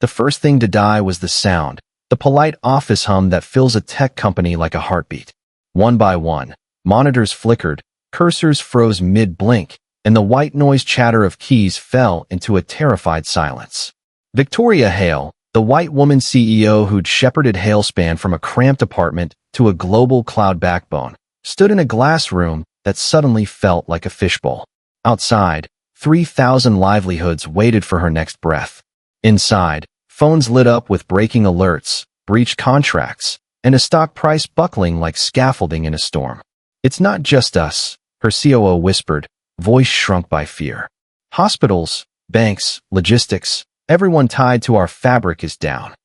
The first thing to die was the sound, the polite office hum that fills a tech company like a heartbeat. One by one, monitors flickered, cursors froze mid-blink, and the white noise chatter of keys fell into a terrified silence. Victoria Hale, the white woman CEO who'd shepherded Halespan from a cramped apartment to a global cloud backbone, stood in a glass room that suddenly felt like a fishbowl. Outside, 3,000 livelihoods waited for her next breath. Inside, phones lit up with breaking alerts, breached contracts, and a stock price buckling like scaffolding in a storm. "It's not just us," her COO whispered, voice shrunk by fear. "Hospitals, banks, logistics, everyone tied to our fabric is down."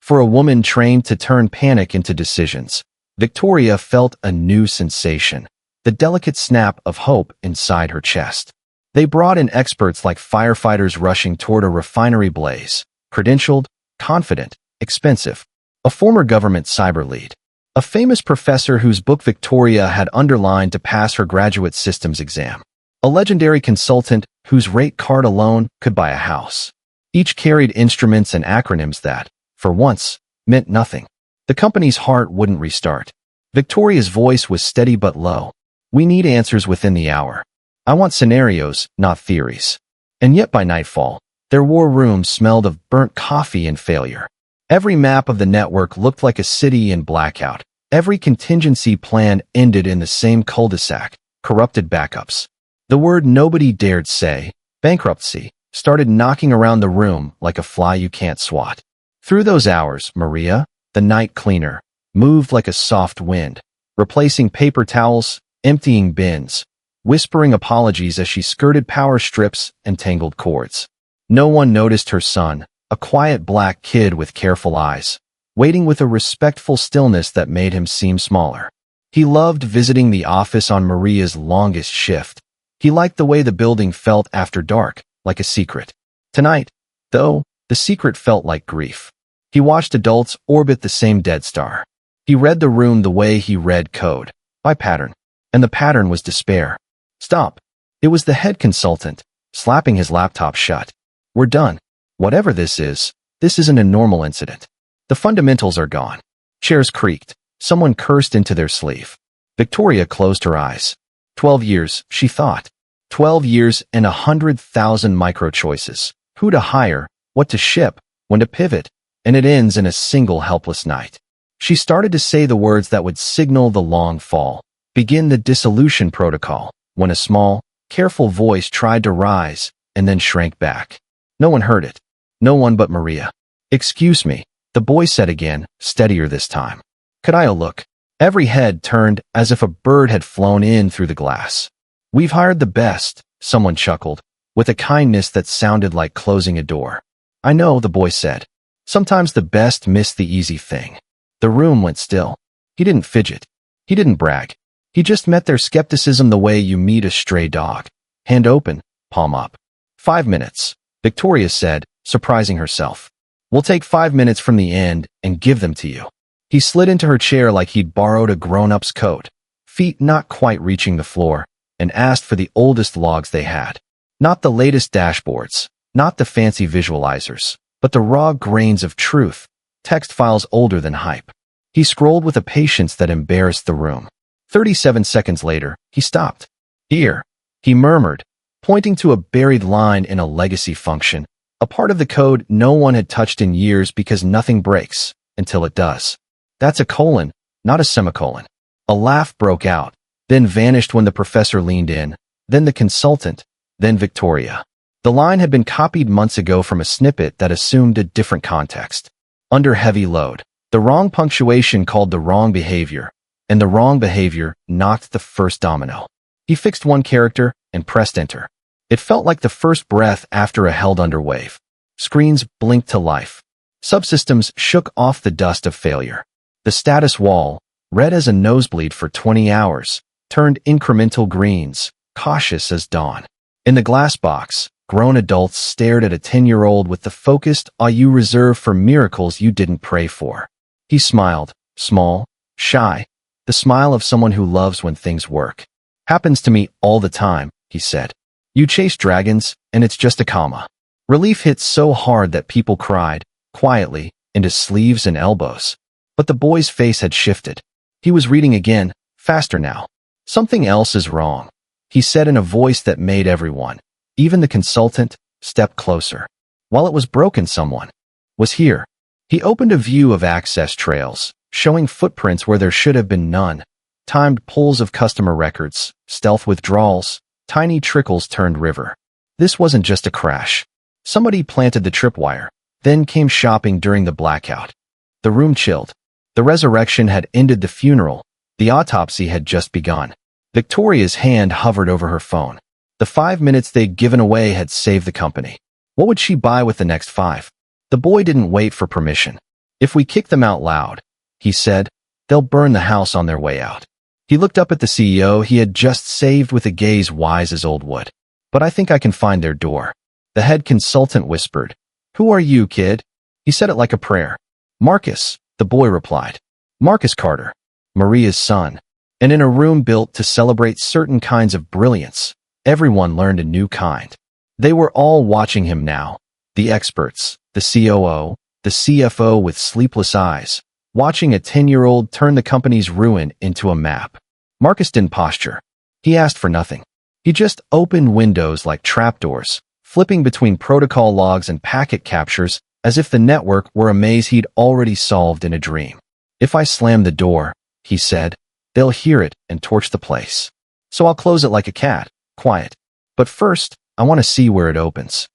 For a woman trained to turn panic into decisions, Victoria felt a new sensation, the delicate snap of hope inside her chest. They brought in experts like firefighters rushing toward a refinery blaze, credentialed, confident, expensive. A former government cyber lead. A famous professor whose book Victoria had underlined to pass her graduate systems exam. A legendary consultant whose rate card alone could buy a house. Each carried instruments and acronyms that, for once, meant nothing. The company's heart wouldn't restart. Victoria's voice was steady but low. "We need answers within the hour. I want scenarios, not theories." And yet by nightfall, their war room smelled of burnt coffee and failure. Every map of the network looked like a city in blackout. Every contingency plan ended in the same cul-de-sac, corrupted backups. The word nobody dared say, bankruptcy, started knocking around the room like a fly you can't swat. Through those hours, Maria, the night cleaner, moved like a soft wind, replacing paper towels, emptying bins, whispering apologies as she skirted power strips and tangled cords. No one noticed her son, a quiet black kid with careful eyes, waiting with a respectful stillness that made him seem smaller. He loved visiting the office on Maria's longest shift. He liked the way the building felt after dark, like a secret. Tonight, though, the secret felt like grief. He watched adults orbit the same dead star. He read the room the way he read code, by pattern. And the pattern was despair. "Stop." It was the head consultant, slapping his laptop shut. "We're done. Whatever this isn't a normal incident. The fundamentals are gone." Chairs creaked. Someone cursed into their sleeve. Victoria closed her eyes. 12 years, she thought. 12 years and 100,000 micro-choices. Who to hire, what to ship, when to pivot, and it ends in a single helpless night. She started to say the words that would signal the long fall, begin the dissolution protocol, when a small, careful voice tried to rise and then shrank back. No one heard it. No one but Maria. "Excuse me," the boy said again, steadier this time. "Could I look?" Every head turned as if a bird had flown in through the glass. "We've hired the best," someone chuckled, with a kindness that sounded like closing a door. "I know," the boy said. "Sometimes the best miss the easy thing." The room went still. He didn't fidget. He didn't brag. He just met their skepticism the way you meet a stray dog. Hand open, palm up. 5 minutes, Victoria said, surprising herself. "We'll take 5 minutes from the end and give them to you." He slid into her chair like he'd borrowed a grown-up's coat, feet not quite reaching the floor, and asked for the oldest logs they had. Not the latest dashboards, not the fancy visualizers, but the raw grains of truth, text files older than hype. He scrolled with a patience that embarrassed the room. 37 seconds later, he stopped. "Here," he murmured, pointing to a buried line in a legacy function, a part of the code no one had touched in years because nothing breaks until it does. "That's a colon, not a semicolon." A laugh broke out, then vanished when the professor leaned in, then the consultant, then Victoria. The line had been copied months ago from a snippet that assumed a different context. Under heavy load, the wrong punctuation called the wrong behavior, and the wrong behavior knocked the first domino. He fixed one character and pressed enter. It felt like the first breath after a held-under wave. Screens blinked to life. Subsystems shook off the dust of failure. The status wall, red as a nosebleed for 20 hours, turned incremental greens, cautious as dawn. In the glass box, grown adults stared at a 10-year-old with the focused awe you reserve for miracles you didn't pray for. He smiled, small, shy, the smile of someone who loves when things work. "Happens to me all the time," he said. "You chase dragons, and it's just a comma." Relief hit so hard that people cried, quietly, into sleeves and elbows. But the boy's face had shifted. He was reading again, faster now. "Something else is wrong," he said in a voice that made everyone, even the consultant, step closer. While it was broken, someone was here. He opened a view of access trails, showing footprints where there should have been none, timed pulls of customer records, stealth withdrawals, tiny trickles turned river. This wasn't just a crash. Somebody planted the tripwire, then came shopping during the blackout. The room chilled. The resurrection had ended the funeral. The autopsy had just begun. Victoria's hand hovered over her phone. The 5 minutes they'd given away had saved the company. What would she buy with the next 5? The boy didn't wait for permission. "If we kick them out loud," he said, "they'll burn the house on their way out." He looked up at the CEO he had just saved with a gaze wise as old wood. "But I think I can find their door." The head consultant whispered. "Who are you, kid?" He said it like a prayer. "Marcus," the boy replied. "Marcus Carter, Maria's son." And in a room built to celebrate certain kinds of brilliance, everyone learned a new kind. They were all watching him now. The experts, the COO, the CFO with sleepless eyes, watching a 10-year-old turn the company's ruin into a map. Marcus didn't posture. He asked for nothing. He just opened windows like trapdoors, flipping between protocol logs and packet captures as if the network were a maze he'd already solved in a dream. "If I slam the door," he said, "they'll hear it and torch the place. So I'll close it like a cat, quiet. But first, I want to see where it opens."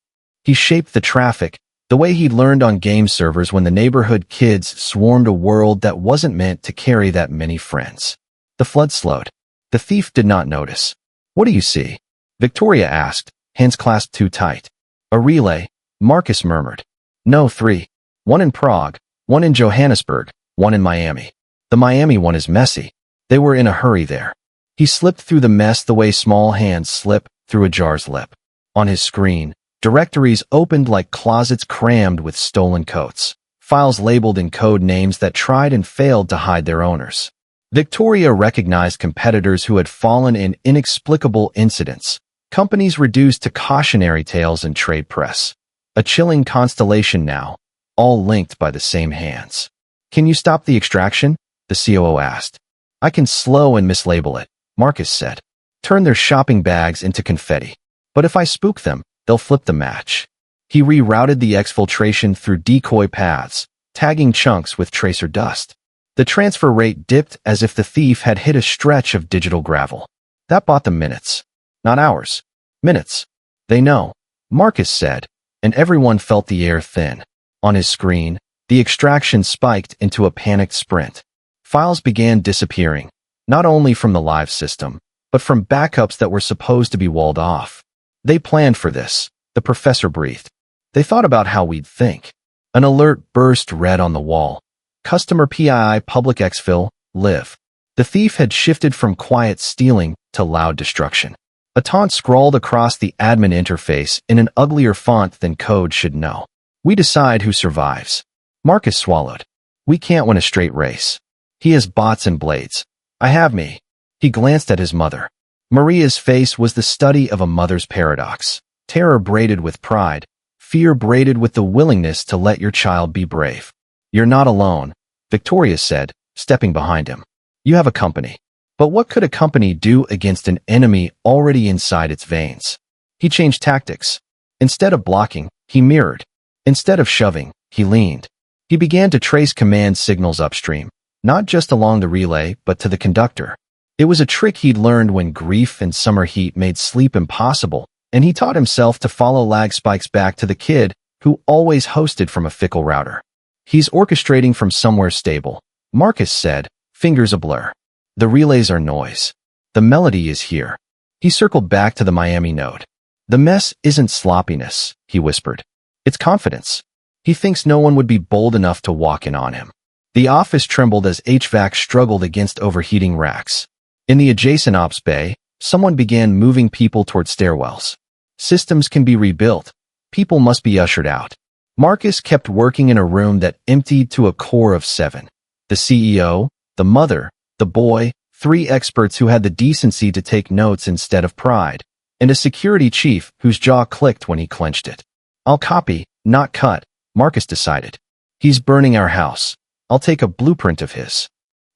He shaped the traffic, the way he'd learned on game servers when the neighborhood kids swarmed a world that wasn't meant to carry that many friends. The flood slowed. The thief did not notice. "What do you see?" Victoria asked, hands clasped too tight. "A relay," Marcus murmured. "No, 3. One in Prague, one in Johannesburg, one in Miami. The Miami one is messy. They were in a hurry there." He slipped through the mess the way small hands slip through a jar's lip. On his screen, directories opened like closets crammed with stolen coats, files labeled in code names that tried and failed to hide their owners. Victoria recognized competitors who had fallen in inexplicable incidents, companies reduced to cautionary tales in trade press. A chilling constellation now, all linked by the same hands. "Can you stop the extraction?" the COO asked. "I can slow and mislabel it," Marcus said. "Turn their shopping bags into confetti. But if I spook them, they'll flip the match." He rerouted the exfiltration through decoy paths, tagging chunks with tracer dust. The transfer rate dipped as if the thief had hit a stretch of digital gravel. That bought them minutes. Not hours. Minutes. "They know," Marcus said, and everyone felt the air thin. On his screen, the extraction spiked into a panicked sprint. Files began disappearing, not only from the live system, but from backups that were supposed to be walled off. "They planned for this," the professor breathed. "They thought about how we'd think." An alert burst red on the wall. "Customer PII public exfil, live." The thief had shifted from quiet stealing to loud destruction. A taunt scrawled across the admin interface in an uglier font than code should know. "We decide who survives." Marcus swallowed. "We can't win a straight race. He has bots and blades. I have me." He glanced at his mother. Maria's face was the study of a mother's paradox. Terror braided with pride, fear braided with the willingness to let your child be brave. "You're not alone," Victoria said, stepping behind him. "You have a company." But what could a company do against an enemy already inside its veins? He changed tactics. Instead of blocking, he mirrored. Instead of shoving, he leaned. He began to trace command signals upstream, not just along the relay, but to the conductor. It was a trick he'd learned when grief and summer heat made sleep impossible, and he taught himself to follow lag spikes back to the kid who always hosted from a fickle router. "He's orchestrating from somewhere stable," Marcus said, fingers a blur. "The relays are noise. The melody is here." He circled back to the Miami node. "The mess isn't sloppiness," he whispered. "It's confidence." He thinks no one would be bold enough to walk in on him. The office trembled as HVAC struggled against overheating racks. In the adjacent ops bay, someone began moving people toward stairwells. Systems can be rebuilt. People must be ushered out. Marcus kept working in a room that emptied to a core of 7. The CEO, the mother, the boy, 3 experts who had the decency to take notes instead of pride, and a security chief whose jaw clicked when he clenched it. "I'll copy, not cut," Marcus decided. He's burning our house. I'll take a blueprint of his.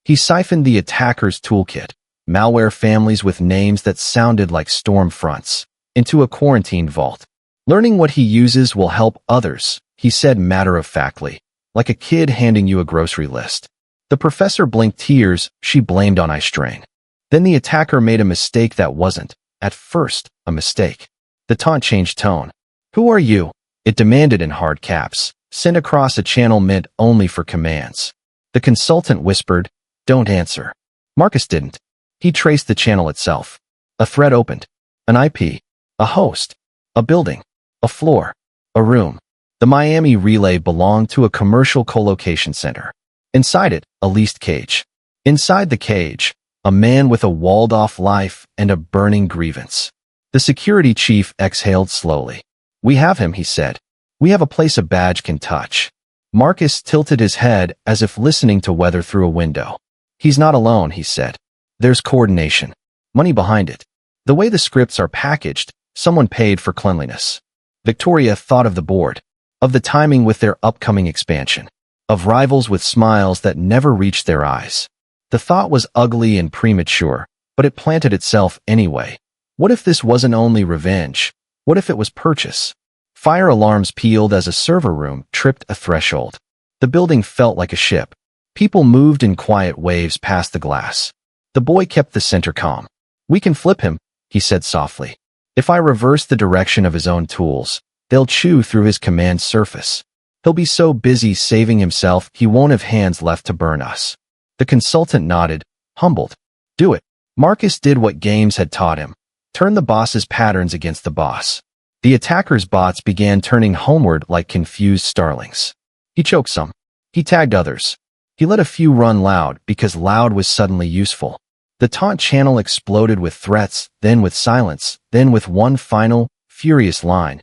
He siphoned the attacker's toolkit, malware families with names that sounded like storm fronts, into a quarantined vault. Learning what he uses will help others, he said matter-of-factly, like a kid handing you a grocery list. The professor blinked tears she blamed on eye strain. Then the attacker made a mistake that wasn't, at first, a mistake. The taunt changed tone. Who are you? It demanded in hard caps, sent across a channel meant only for commands. The consultant whispered, don't answer. Marcus didn't. He traced the channel itself. A thread opened. An IP. A host. A building. A floor. A room. The Miami relay belonged to a commercial colocation center. Inside it, a leased cage. Inside the cage, a man with a walled-off life and a burning grievance. The security chief exhaled slowly. We have him, he said. We have a place a badge can touch. Marcus tilted his head as if listening to weather through a window. He's not alone, he said. There's coordination. Money behind it. The way the scripts are packaged, someone paid for cleanliness. Victoria thought of the board, of the timing with their upcoming expansion, of rivals with smiles that never reached their eyes. The thought was ugly and premature, but it planted itself anyway. What if this wasn't only revenge? What if it was purchase? Fire alarms pealed as a server room tripped a threshold. The building felt like a ship. People moved in quiet waves past the glass. The boy kept the center calm. We can flip him, he said softly. If I reverse the direction of his own tools, they'll chew through his command surface. He'll be so busy saving himself he won't have hands left to burn us. The consultant nodded, humbled. Do it. Marcus did what games had taught him. Turn the boss's patterns against the boss. The attacker's bots began turning homeward like confused starlings. He choked some. He tagged others. He let a few run loud because loud was suddenly useful. The taunt channel exploded with threats, then with silence, then with one final, furious line.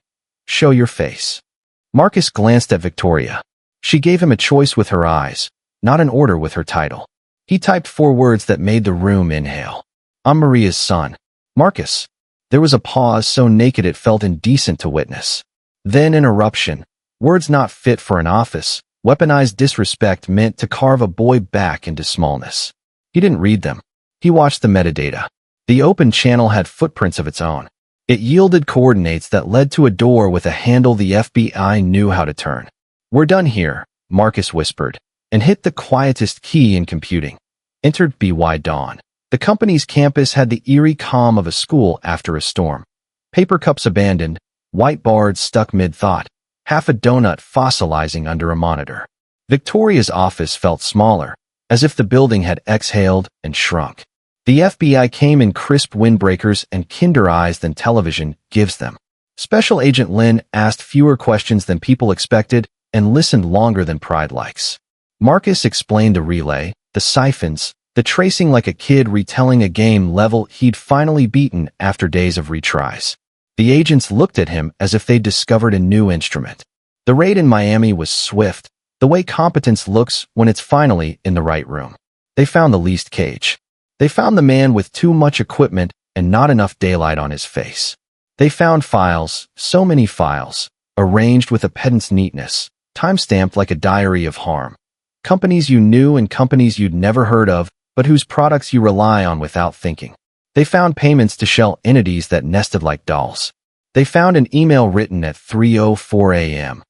Show your face. Marcus glanced at Victoria. She gave him a choice with her eyes, not an order with her title. He typed 4 words that made the room inhale. I'm Maria's son. Marcus. There was a pause so naked it felt indecent to witness. Then an eruption. Words not fit for an office. Weaponized disrespect meant to carve a boy back into smallness. He didn't read them. He watched the metadata. The open channel had footprints of its own. It yielded coordinates that led to a door with a handle the FBI knew how to turn. We're done here, Marcus whispered, and hit the quietest key in computing. Entered BY Dawn. The company's campus had the eerie calm of a school after a storm. Paper cups abandoned, white boards stuck mid-thought, half a donut fossilizing under a monitor. Victoria's office felt smaller, as if the building had exhaled and shrunk. The FBI came in crisp windbreakers and kinder eyes than television gives them. Special Agent Lin asked fewer questions than people expected and listened longer than pride likes. Marcus explained the relay, the siphons, the tracing like a kid retelling a game level he'd finally beaten after days of retries. The agents looked at him as if they'd discovered a new instrument. The raid in Miami was swift, the way competence looks when it's finally in the right room. They found the leased cage. They found the man with too much equipment and not enough daylight on his face. They found files, so many files, arranged with a pedant's neatness, time-stamped like a diary of harm. Companies you knew and companies you'd never heard of, but whose products you rely on without thinking. They found payments to shell entities that nested like dolls. They found an email written at 3:04 a.m.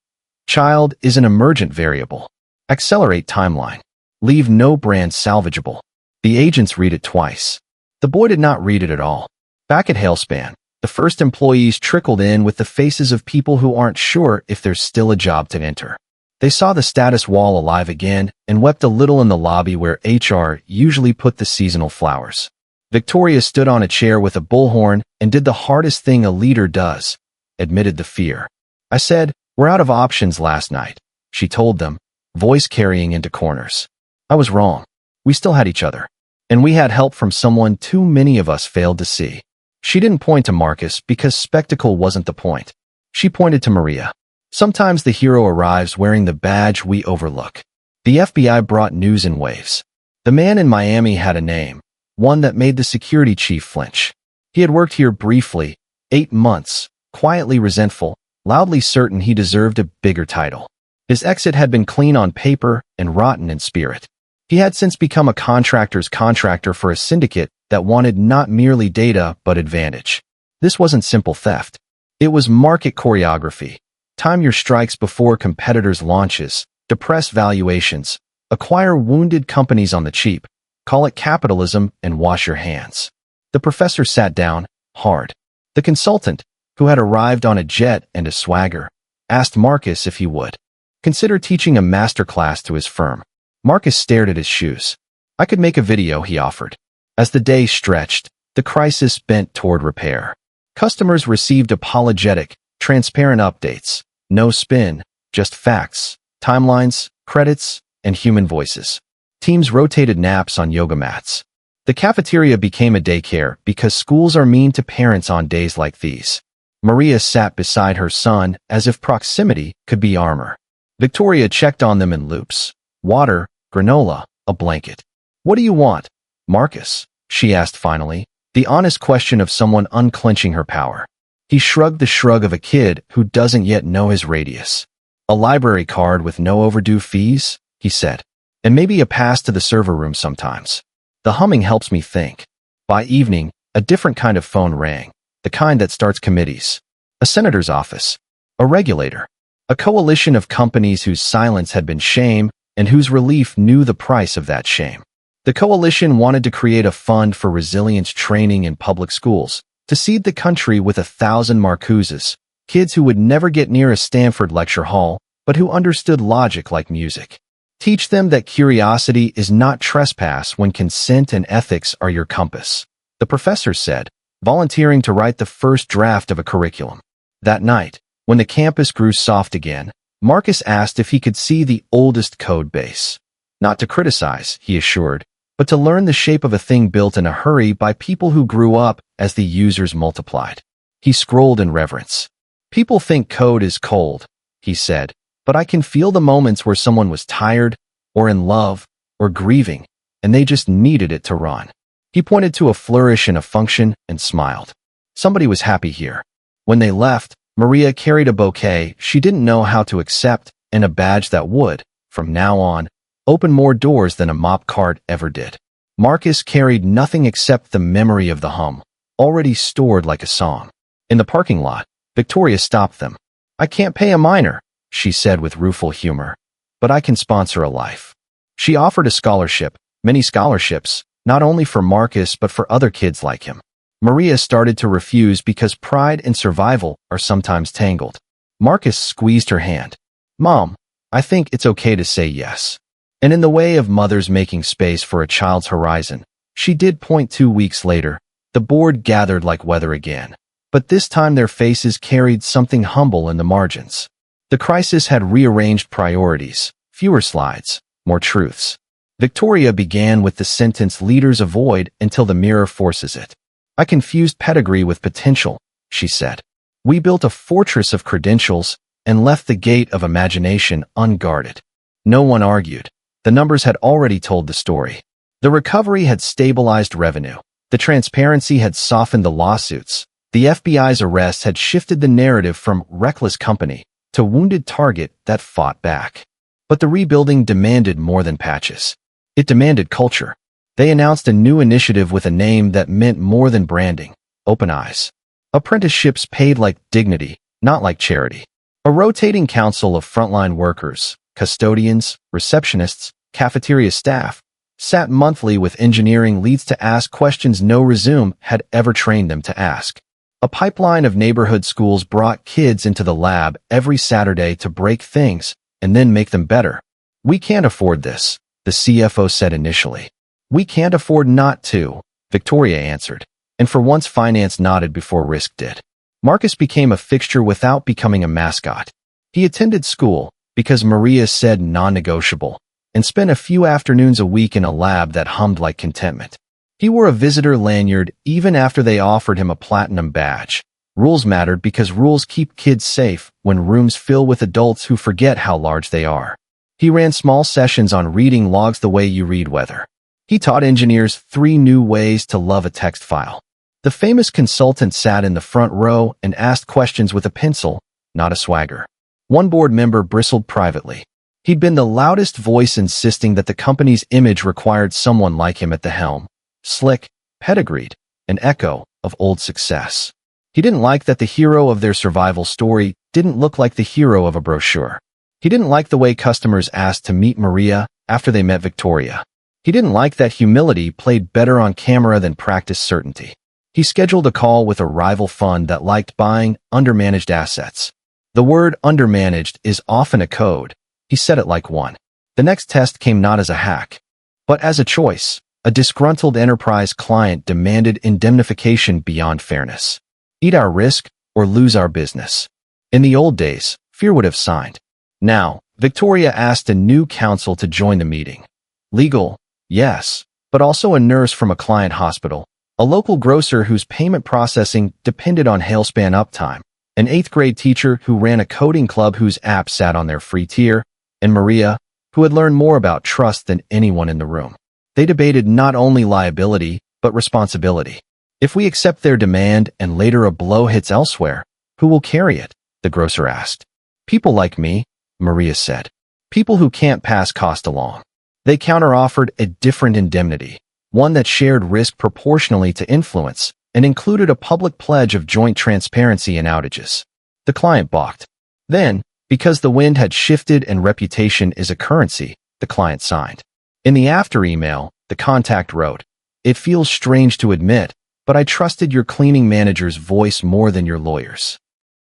Child is an emergent variable. Accelerate timeline. Leave no brand salvageable. The agents read it twice. The boy did not read it at all. Back at Hailspan, the first employees trickled in with the faces of people who aren't sure if there's still a job to enter. They saw the status wall alive again and wept a little in the lobby where HR usually put the seasonal flowers. Victoria stood on a chair with a bullhorn and did the hardest thing a leader does, admitted the fear. I said, we're out of options last night, she told them, voice carrying into corners. I was wrong. We still had each other. And we had help from someone too many of us failed to see. She didn't point to Marcus because spectacle wasn't the point. She pointed to Maria. Sometimes the hero arrives wearing the badge we overlook. The FBI brought news in waves. The man in Miami had a name, one that made the security chief flinch. He had worked here briefly, 8 months, quietly resentful, loudly certain he deserved a bigger title. His exit had been clean on paper and rotten in spirit. He had since become a contractor's contractor for a syndicate that wanted not merely data but advantage. This wasn't simple theft. It was market choreography. Time your strikes before competitors' launches, depress valuations, acquire wounded companies on the cheap, call it capitalism, and wash your hands. The professor sat down, hard. The consultant, who had arrived on a jet and a swagger, asked Marcus if he would consider teaching a masterclass to his firm. Marcus stared at his shoes. I could make a video, he offered. As the day stretched, the crisis bent toward repair. Customers received apologetic, transparent updates. No spin, just facts, timelines, credits, and human voices. Teams rotated naps on yoga mats. The cafeteria became a daycare because schools are mean to parents on days like these. Maria sat beside her son as if proximity could be armor. Victoria checked on them in loops. Water, granola, a blanket. What do you want, Marcus? She asked finally, the honest question of someone unclenching her power. He shrugged the shrug of a kid who doesn't yet know his radius. A library card with no overdue fees, he said. And maybe a pass to the server room sometimes. The humming helps me think. By evening, a different kind of phone rang, the kind that starts committees. A senator's office. A regulator. A coalition of companies whose silence had been shame and whose relief knew the price of that shame. The coalition wanted to create a fund for resilience training in public schools, to seed the country with 1,000 Marcuses, kids who would never get near a Stanford lecture hall, but who understood logic like music. Teach them that curiosity is not trespass when consent and ethics are your compass. The professor said, volunteering to write the first draft of a curriculum. That night, when the campus grew soft again, Marcus asked if he could see the oldest code base. Not to criticize, he assured, but to learn the shape of a thing built in a hurry by people who grew up as the users multiplied. He scrolled in reverence. People think code is cold, he said, but I can feel the moments where someone was tired, or in love, or grieving, and they just needed it to run. He pointed to a flourish in a function and smiled. Somebody was happy here. When they left, Maria carried a bouquet she didn't know how to accept and a badge that would, from now on, open more doors than a mop cart ever did. Marcus carried nothing except the memory of the hum, already stored like a song. In the parking lot, Victoria stopped them. I can't pay a minor, she said with rueful humor, but I can sponsor a life. She offered a scholarship, many scholarships, not only for Marcus but for other kids like him. Maria started to refuse because pride and survival are sometimes tangled. Marcus squeezed her hand. Mom, I think it's okay to say yes. And in the way of mothers making space for a child's horizon, she did point. 2 weeks later, the board gathered like weather again. But this time their faces carried something humble in the margins. The crisis had rearranged priorities, fewer slides, more truths. Victoria began with the sentence leaders avoid until the mirror forces it. I confused pedigree with potential, she said. We built a fortress of credentials and left the gate of imagination unguarded. No one argued. The numbers had already told the story. The recovery had stabilized revenue. The transparency had softened the lawsuits. The FBI's arrests had shifted the narrative from reckless company to wounded target that fought back. But the rebuilding demanded more than patches. It demanded culture. They announced a new initiative with a name that meant more than branding. Open Eyes. Apprenticeships paid like dignity, not like charity. A rotating council of frontline workers, custodians, receptionists, cafeteria staff, sat monthly with engineering leads to ask questions no resume had ever trained them to ask. A pipeline of neighborhood schools brought kids into the lab every Saturday to break things and then make them better. We can't afford this, the CFO said initially. We can't afford not to, Victoria answered, and for once finance nodded before risk did. Marcus became a fixture without becoming a mascot. He attended school, because Maria said non-negotiable, and spent a few afternoons a week in a lab that hummed like contentment. He wore a visitor lanyard even after they offered him a platinum badge. Rules mattered because rules keep kids safe when rooms fill with adults who forget how large they are. He ran small sessions on reading logs the way you read weather. He taught engineers 3 new ways to love a text file. The famous consultant sat in the front row and asked questions with a pencil, not a swagger. One board member bristled privately. He'd been the loudest voice insisting that the company's image required someone like him at the helm. Slick, pedigreed, an echo of old success. He didn't like that the hero of their survival story didn't look like the hero of a brochure. He didn't like the way customers asked to meet Maria after they met Victoria. He didn't like that humility played better on camera than practiced certainty. He scheduled a call with a rival fund that liked buying undermanaged assets. The word undermanaged is often a code. He said it like one. The next test came not as a hack, but as a choice. A disgruntled enterprise client demanded indemnification beyond fairness. Eat our risk or lose our business. In the old days, fear would have signed. Now, Victoria asked a new counsel to join the meeting. Legal, yes, but also a nurse from a client hospital, a local grocer whose payment processing depended on Hailspan uptime, an 8th grade teacher who ran a coding club whose app sat on their free tier, and Maria, who had learned more about trust than anyone in the room. They debated not only liability, but responsibility. If we accept their demand and later a blow hits elsewhere, who will carry it? The grocer asked. People like me, Maria said. People who can't pass cost along. They counteroffered a different indemnity, one that shared risk proportionally to influence and included a public pledge of joint transparency in outages. The client balked. Then, because the wind had shifted and reputation is a currency, the client signed. In the after email, the contact wrote, "It feels strange to admit, but I trusted your cleaning manager's voice more than your lawyer's."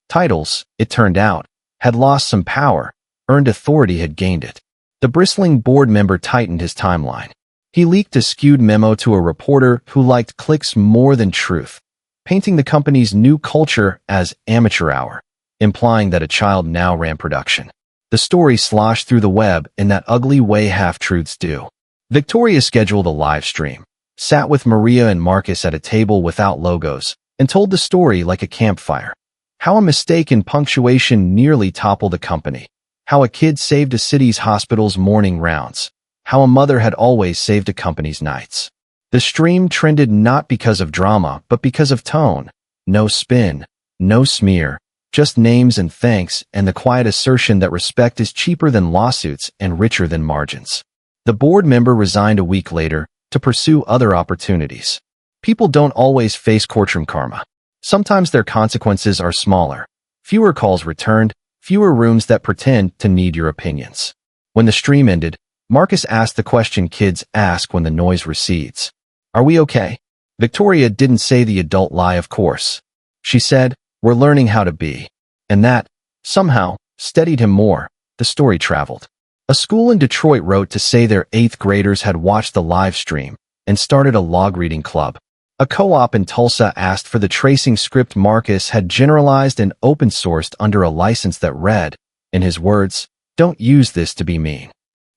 Titles, it turned out, had lost some power, earned authority had gained it. The bristling board member tightened his timeline. He leaked a skewed memo to a reporter who liked clicks more than truth, painting the company's new culture as amateur hour, implying that a child now ran production. The story sloshed through the web in that ugly way half-truths do. Victoria scheduled a live stream, sat with Maria and Marcus at a table without logos, and told the story like a campfire. How a mistake in punctuation nearly toppled a company. How a kid saved a city's hospital's morning rounds. How a mother had always saved a company's nights. The stream trended not because of drama, but because of tone. No spin, no smear, just names and thanks and the quiet assertion that respect is cheaper than lawsuits and richer than margins. The board member resigned a week later to pursue other opportunities. People don't always face courtroom karma. Sometimes their consequences are smaller. Fewer calls returned, fewer rooms that pretend to need your opinions. When the stream ended, Marcus asked the question kids ask when the noise recedes. Are we okay? Victoria didn't say the adult lie, of course. She said, we're learning how to be. And that, somehow, steadied him more. The story traveled. A school in Detroit wrote to say their 8th graders had watched the live stream and started a log reading club. A co-op in Tulsa asked for the tracing script Marcus had generalized and open-sourced under a license that read, in his words, "Don't use this to be mean."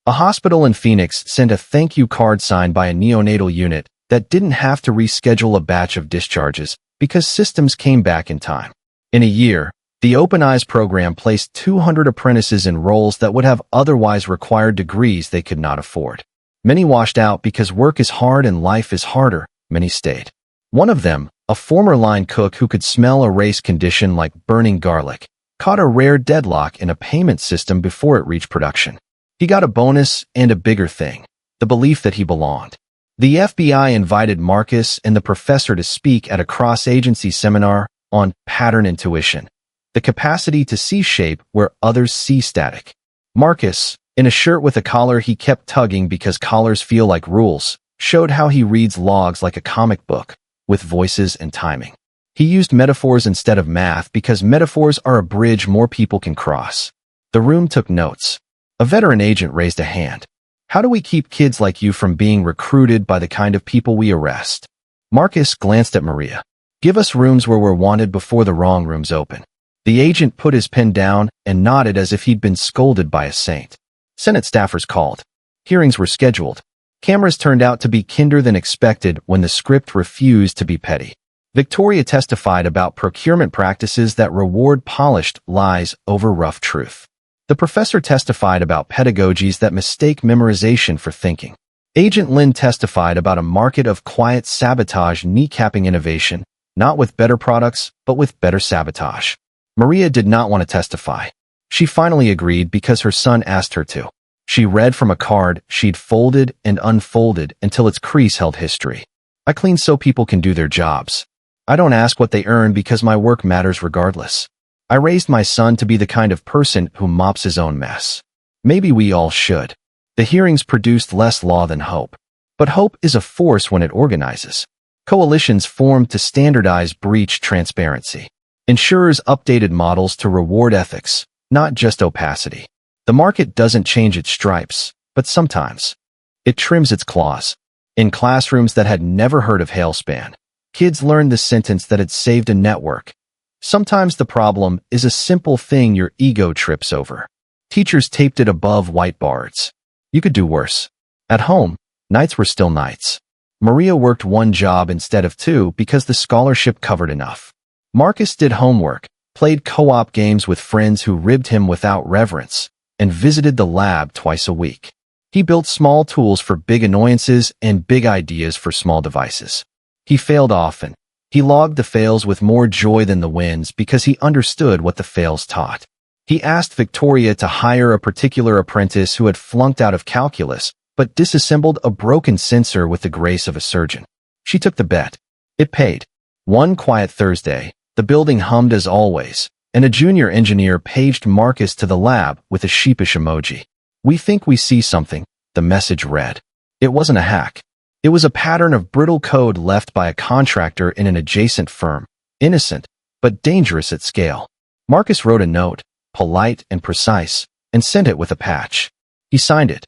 A hospital in Phoenix sent a thank you card signed by a neonatal unit that didn't have to reschedule a batch of discharges because systems came back in time. In a year, the Open Eyes program placed 200 apprentices in roles that would have otherwise required degrees they could not afford. Many washed out because work is hard and life is harder. Many stayed. One of them, a former line cook who could smell a race condition like burning garlic, caught a rare deadlock in a payment system before it reached production. He got a bonus and a bigger thing, the belief that he belonged. The FBI invited Marcus and the professor to speak at a cross-agency seminar on pattern intuition, the capacity to see shape where others see static. Marcus, in a shirt with a collar he kept tugging because collars feel like rules, showed how he reads logs like a comic book, with voices and timing. He used metaphors instead of math because metaphors are a bridge more people can cross. The room took notes. A veteran agent raised a hand. How do we keep kids like you from being recruited by the kind of people we arrest? Marcus glanced at Maria. Give us rooms where we're wanted before the wrong rooms open. The agent put his pen down and nodded as if he'd been scolded by a saint. Senate staffers called. Hearings were scheduled. Cameras turned out to be kinder than expected when the script refused to be petty. Victoria testified about procurement practices that reward polished lies over rough truth. The professor testified about pedagogies that mistake memorization for thinking. Agent Lynn testified about a market of quiet sabotage kneecapping innovation, not with better products, but with better sabotage. Maria did not want to testify. She finally agreed because her son asked her to. She read from a card she'd folded and unfolded until its crease held history. I clean so people can do their jobs. I don't ask what they earn because my work matters regardless. I raised my son to be the kind of person who mops his own mess. Maybe we all should. The hearings produced less law than hope. But hope is a force when it organizes. Coalitions formed to standardize breach transparency. Insurers updated models to reward ethics, not just opacity. The market doesn't change its stripes, but sometimes it trims its claws. In classrooms that had never heard of Hailspan, kids learned the sentence that had saved a network. Sometimes the problem is a simple thing your ego trips over. Teachers taped it above whiteboards. You could do worse. At home, nights were still nights. Maria worked one job instead of two because the scholarship covered enough. Marcus did homework, played co-op games with friends who ribbed him without reverence, and visited the lab twice a week. He built small tools for big annoyances and big ideas for small devices. He failed often. He logged the fails with more joy than the wins because he understood what the fails taught. He asked Victoria to hire a particular apprentice who had flunked out of calculus, but disassembled a broken sensor with the grace of a surgeon. She took the bet. It paid. One quiet Thursday, the building hummed as always, and a junior engineer paged Marcus to the lab with a sheepish emoji. "We think we see something," the message read. It wasn't a hack. It was a pattern of brittle code left by a contractor in an adjacent firm, innocent, but dangerous at scale. Marcus wrote a note, polite and precise, and sent it with a patch. He signed it.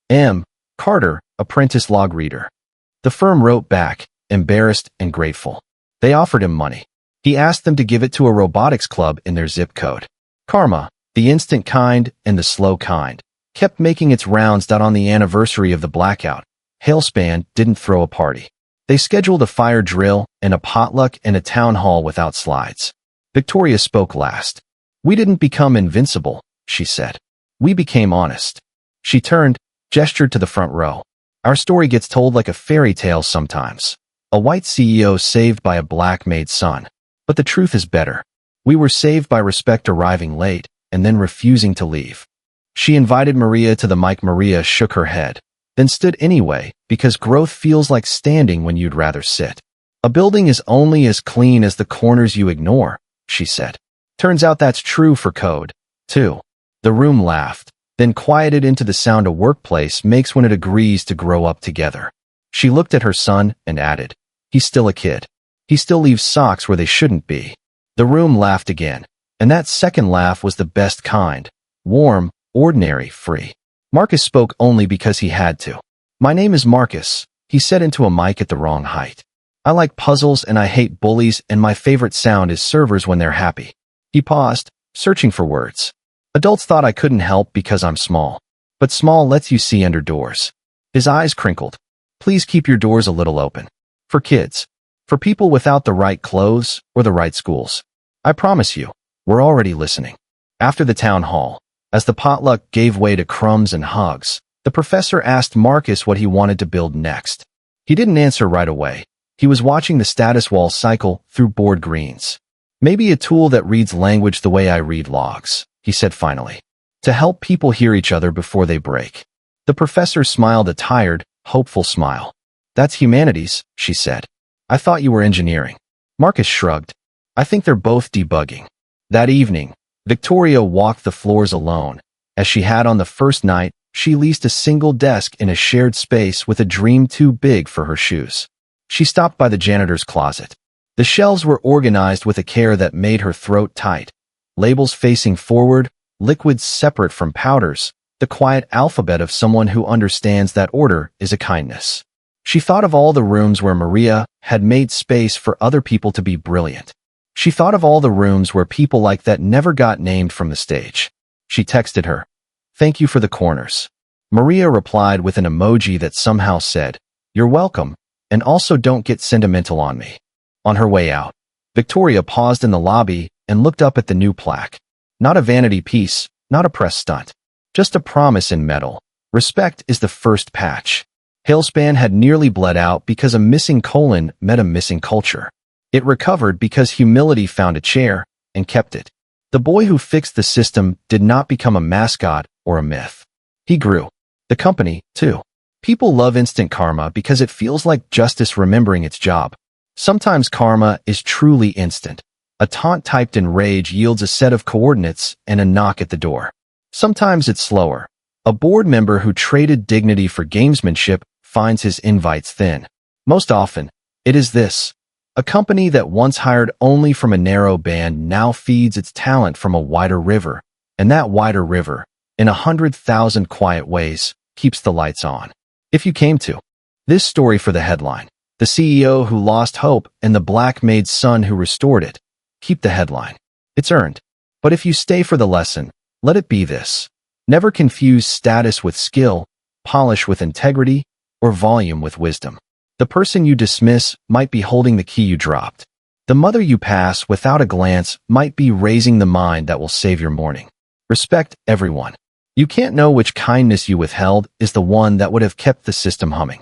M. Carter, apprentice log reader. The firm wrote back, embarrassed and grateful. They offered him money. He asked them to give it to a robotics club in their zip code. Karma, the instant kind and the slow kind, kept making its rounds. On the anniversary of the blackout, Hailspan didn't throw a party. They scheduled a fire drill and a potluck and a town hall without slides. Victoria spoke last. "We didn't become invincible," she said. "We became honest." She turned, gestured to the front row. "Our story gets told like a fairy tale sometimes. A white CEO saved by a black maid son. But the truth is better. We were saved by respect arriving late and then refusing to leave." She invited Maria to the mic. Maria shook her head, then stood anyway, because growth feels like standing when you'd rather sit. "A building is only as clean as the corners you ignore," she said. "Turns out that's true for code, too." The room laughed, then quieted into the sound a workplace makes when it agrees to grow up together. She looked at her son and added, "He's still a kid. He still leaves socks where they shouldn't be." The room laughed again, and that second laugh was the best kind. Warm, ordinary, free. Marcus spoke only because he had to. "My name is Marcus," he said into a mic at the wrong height. "I like puzzles and I hate bullies, and my favorite sound is servers when they're happy." He paused, searching for words. "Adults thought I couldn't help because I'm small. But small lets you see under doors." His eyes crinkled. "Please keep your doors a little open. For kids. For people without the right clothes or the right schools. I promise you, we're already listening." After the town hall, as the potluck gave way to crumbs and hugs, the professor asked Marcus what he wanted to build next. He didn't answer right away. He was watching the status wall cycle through board greens. "Maybe a tool that reads language the way I read logs," he said finally, "to help people hear each other before they break." The professor smiled a tired, hopeful smile. "That's humanities," she said. "I thought you were engineering." Marcus shrugged. "I think they're both debugging." That evening, Victoria walked the floors alone. As she had on the first night, she leased a single desk in a shared space with a dream too big for her shoes. She stopped by the janitor's closet. The shelves were organized with a care that made her throat tight. Labels facing forward, liquids separate from powders, the quiet alphabet of someone who understands that order is a kindness. She thought of all the rooms where Maria had made space for other people to be brilliant. She thought of all the rooms where people like that never got named from the stage. She texted her, "Thank you for the corners." Maria replied with an emoji that somehow said, "You're welcome, and also don't get sentimental on me." On her way out, Victoria paused in the lobby and looked up at the new plaque. Not a vanity piece, not a press stunt. Just a promise in metal. Respect is the first patch. Hailspan had nearly bled out because a missing colon met a missing culture. It recovered because humility found a chair and kept it. The boy who fixed the system did not become a mascot or a myth. He grew. The company, too. People love instant karma because it feels like justice remembering its job. Sometimes karma is truly instant. A taunt typed in rage yields a set of coordinates and a knock at the door. Sometimes it's slower. A board member who traded dignity for gamesmanship finds his invites thin. Most often, it is this. A company that once hired only from a narrow band now feeds its talent from a wider river, and that wider river, in 100,000 quiet ways, keeps the lights on. If you came to this story for the headline, the CEO who lost hope and the black maid's son who restored it, keep the headline. It's earned. But if you stay for the lesson, let it be this. Never confuse status with skill, polish with integrity, or volume with wisdom. The person you dismiss might be holding the key you dropped. The mother you pass without a glance might be raising the mind that will save your morning. Respect everyone. You can't know which kindness you withheld is the one that would have kept the system humming.